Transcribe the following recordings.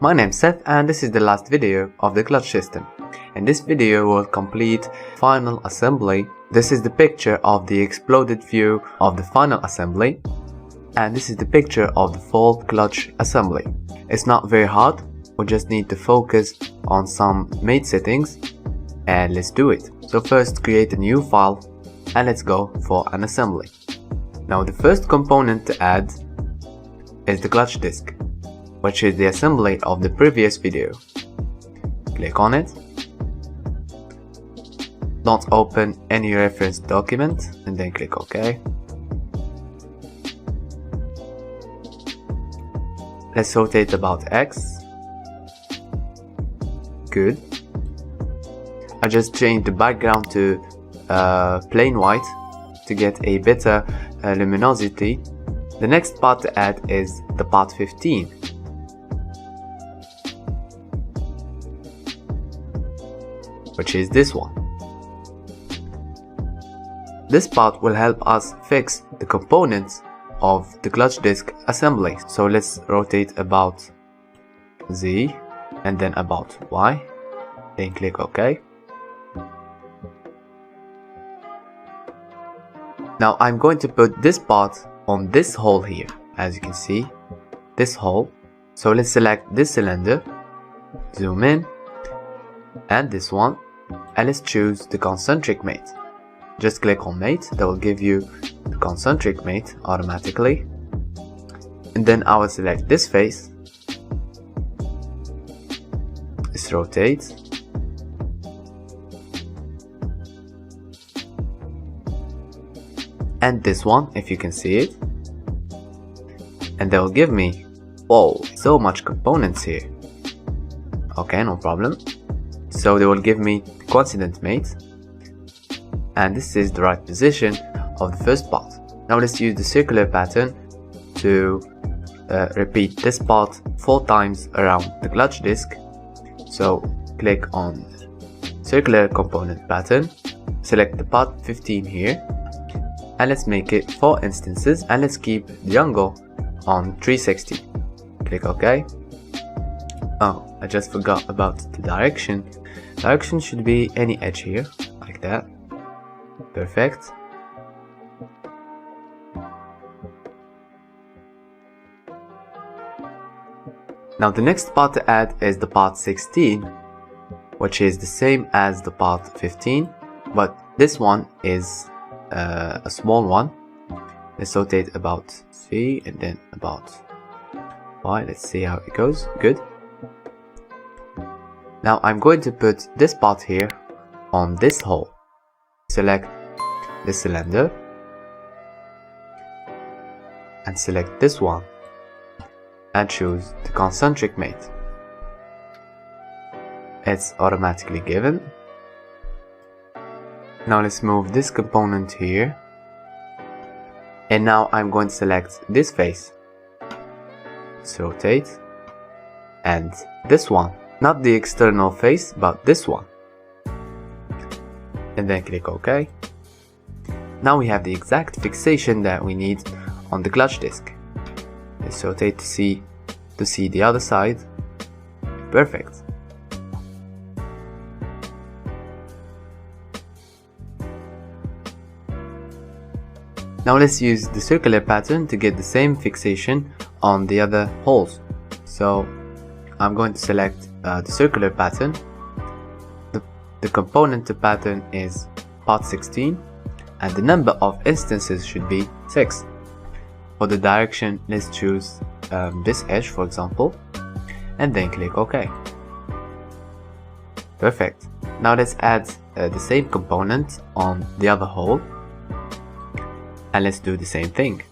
My name's Seth and this is the last video of the clutch system. In this video we'll complete final assembly. This is the picture of the exploded view of the final assembly, and this is the picture of the full clutch assembly. It's not very hard, we just need to focus on some made settings and let's do it. So first create a new file and let's go for an assembly. Now the first component to add is the clutch disc, which is the assembly of the previous video. Click on it. Don't open any reference document and then click OK. Let's rotate about X. Good. I just changed the background to plain white to get a better luminosity. The next part to add is the part 15. Which is this one. This part will help us fix the components of the clutch disc assembly. So let's rotate about Z and then about Y, then click OK. Now I'm going to put this part on this hole here, as you can see, this hole. So let's select this cylinder, zoom in, and this one, and let's choose the concentric mate. Just click on mate, that will give you the concentric mate automatically. And then I will select this face. Let's rotate. And this one, if you can see it. And that will give me, whoa, so much components here. Okay, no problem. So they will give me the coincident mate. And this is the right position of the first part. Now let's use the circular pattern to repeat this part 4 times around the clutch disc. So click on circular component pattern, select the part 15 here, and let's make it 4 instances, and let's keep the angle on 360. Click OK. Oh, I just forgot about the direction. Direction should be any edge here, like that. Perfect. Now the next part to add is the part 16, which is the same as the part 15, but this one is a small one. Let's rotate about Z and then about Y. Let's see how it goes. Good. Now I'm going to put this part here on this hole. Select the cylinder and select this one and choose the concentric mate. It's automatically given. Now let's move this component here, and now I'm going to select this face. Let's rotate, and this one, not the external face but this one, and then click OK. Now we have the exact fixation that we need on the clutch disc. Let's rotate to see the other side. Perfect. Now let's use the circular pattern to get the same fixation on the other holes. So I'm going to select the circular pattern. The component to pattern is part 16, and the number of instances should be 6. For the direction, let's choose this edge, for example, and then click OK. Perfect. Now let's add the same component on the other hole, and let's do the same thing.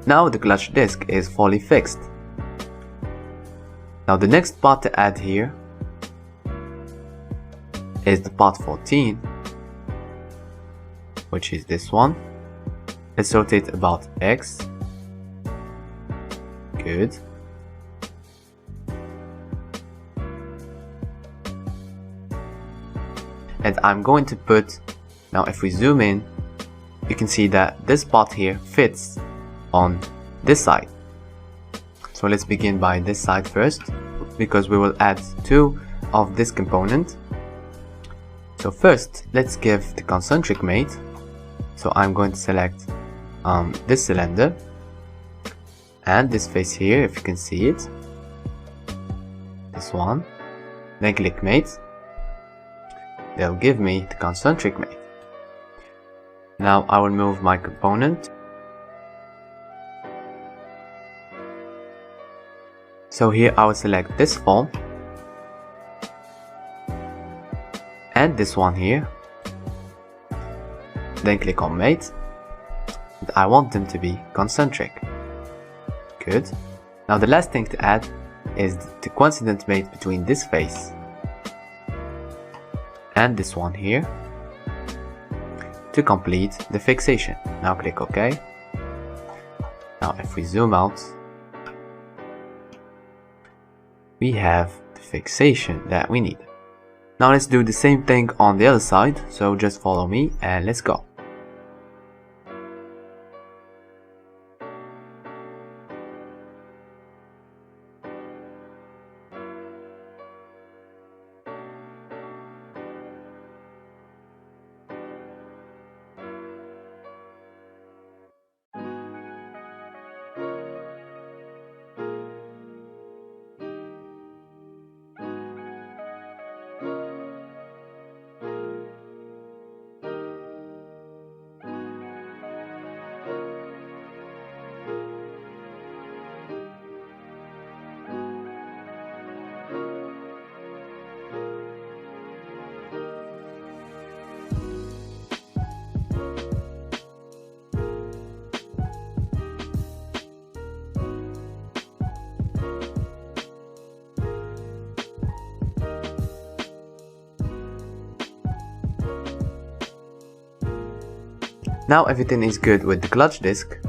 Now the clutch disc is fully fixed. Now the next part to add here is the part 14, which is this one. Let's rotate about X. Good. And I'm going to put, now if we zoom in, you can see that this part here fits on this side. So let's begin by this side first, because we will add two of this component. So first, let's give the concentric mate. So I'm going to select this cylinder and this face here, if you can see it, this one, then click mate. They'll give me the concentric mate. Now I will move my component. So here I will select this form and this one here, then click on mate. And I want them to be concentric. Good. Now the last thing to add is the coincident mate between this face and this one here to complete the fixation. Now click OK. Now if we zoom out, we have the fixation that we need. Now let's do the same thing on the other side, so just follow me and let's go. Now everything is good with the clutch disc,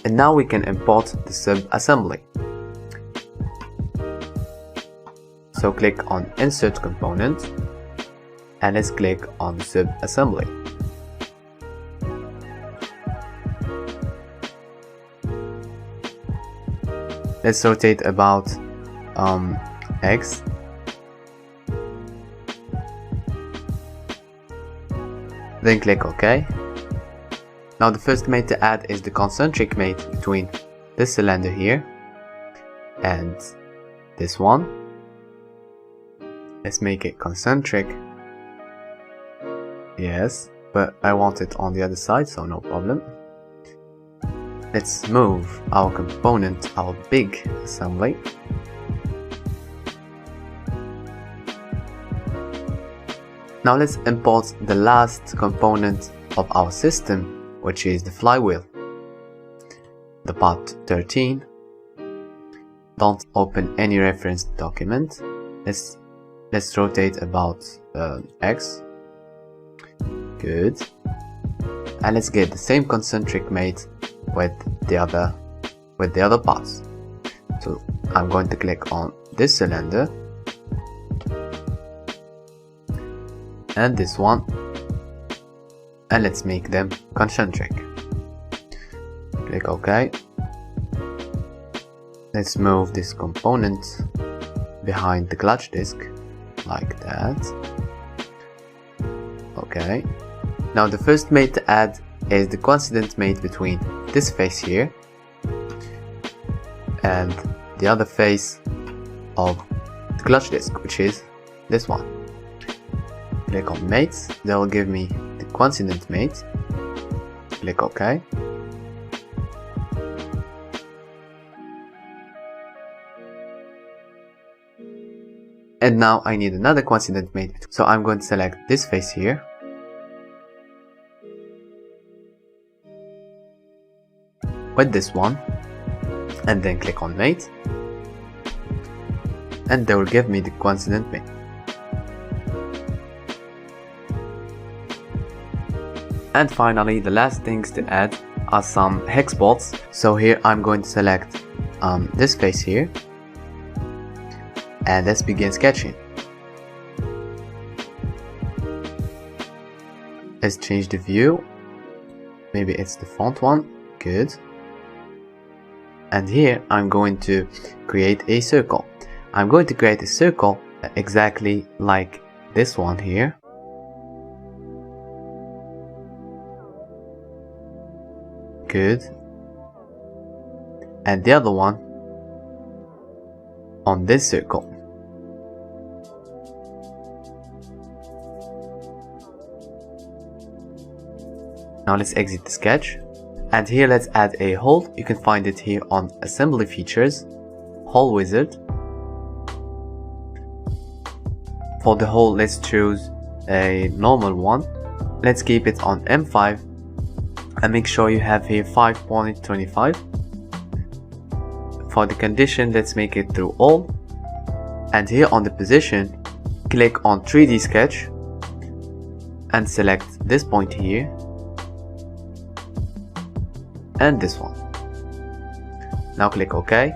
and now we can import the sub-assembly. So click on Insert Component and let's click on the sub-assembly. Let's rotate about X. Then click OK. Now the first mate to add is the concentric mate between this cylinder here and this one. Let's make it concentric. Yes, but I want it on the other side, so no problem. Let's move our component, our big assembly. Now let's import the last component of our system, which is the flywheel, the part 13. Don't open any reference document. Let's rotate about X. Good. And let's get the same concentric mate with the other parts. So I'm going to click on this cylinder and this one, and let's make them concentric. Click OK. Let's move this component behind the clutch disc like that. Okay. Now the first mate to add is the coincident mate between this face here and the other face of the clutch disc, which is this one. Click on mates. That will give me the coincident mate. Click OK. And now I need another coincident mate, so I'm going to select this face here. with this one, and then click on mate, and they will give me the coincident mate. And finally, the last things to add are some hex bolts. So here I'm going to select this face here, and let's begin sketching. Let's change the view. Maybe it's the front one. Good. And here I'm going to create a circle. I'm going to create a circle exactly like this one here. Good. And the other one on this circle. Now let's exit the sketch, and here let's add a hole. You can find it here on assembly features, hole wizard. For the hole, let's choose a normal one. Let's keep it on M5 and make sure you have here 5.25. For the condition, let's make it through all, and here on the position, click on 3D sketch and select this point here and this one. Now click OK.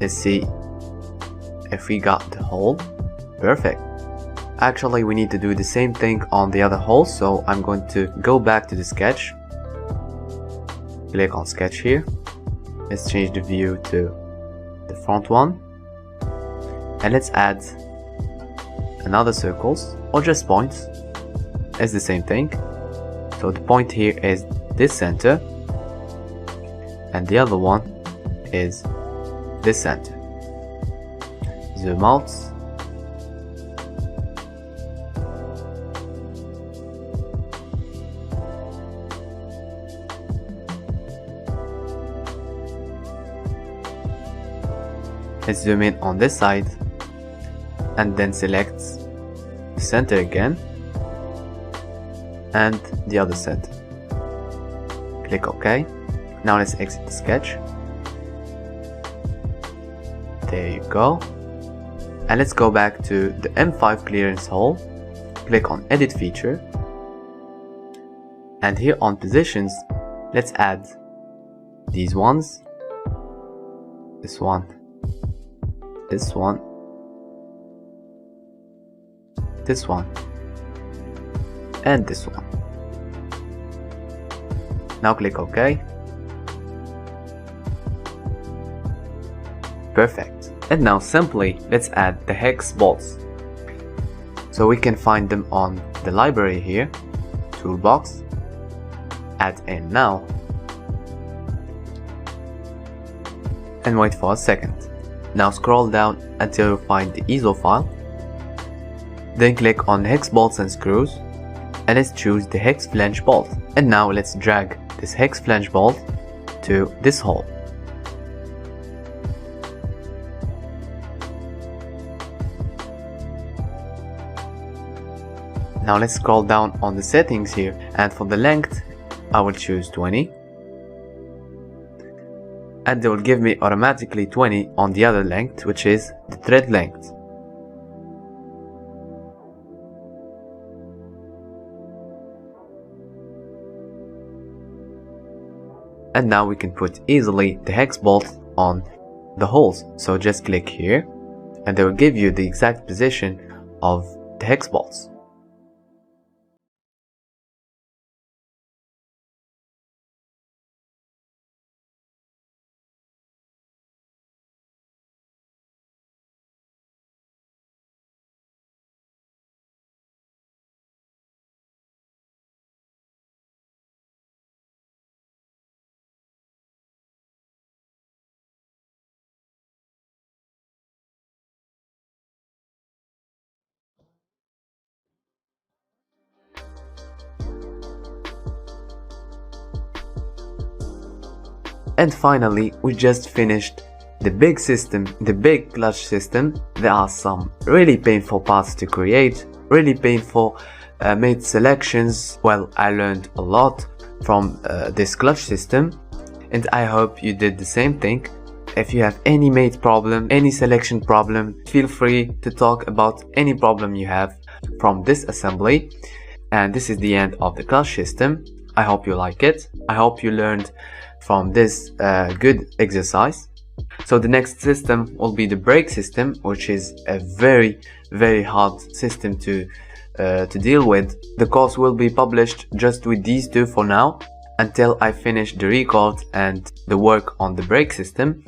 Let's see if we got the hole. Perfect. Actually, we need to do the same thing on the other hole, so I'm going to go back to the sketch. Click on sketch here. Let's change the view to the front one, and let's add another circles or just points. It's the same thing. So the point here is this center, and the other one is this center. Zoom out. Let's zoom in on this side and then select the center again and the other center. Click OK. Now let's exit the sketch. There you go. And let's go back to the M5 clearance hole. Click on edit feature, and here on positions, let's add these ones, this one, this one, this one, and this one. Now click OK. Perfect. And now simply let's add the hex bolts. So we can find them on the library here, toolbox, add in now, and wait for a second. Now scroll down until you find the ISO file, then click on hex bolts and screws, and let's choose the hex flange bolt. And now let's drag this hex flange bolt to this hole. Now let's scroll down on the settings here, and for the length I will choose 20, and they will give me automatically 20 on the other length, which is the thread length. And now we can put easily the hex bolt on the holes. So just click here and they will give you the exact position of the hex bolts. And finally, we just finished the big system, the big clutch system. There are some really painful parts to create, really painful made selections. Well, I learned a lot from this clutch system, and I hope you did the same thing. If you have any mate problem, any selection problem, feel free to talk about any problem you have from this assembly. And this is the end of the clutch system. I hope you like it. I hope you learned from this good exercise. So the next system will be the brake system, which is a very hard system to deal with. The course will be published just with these two for now, until I finish the record and the work on the brake system.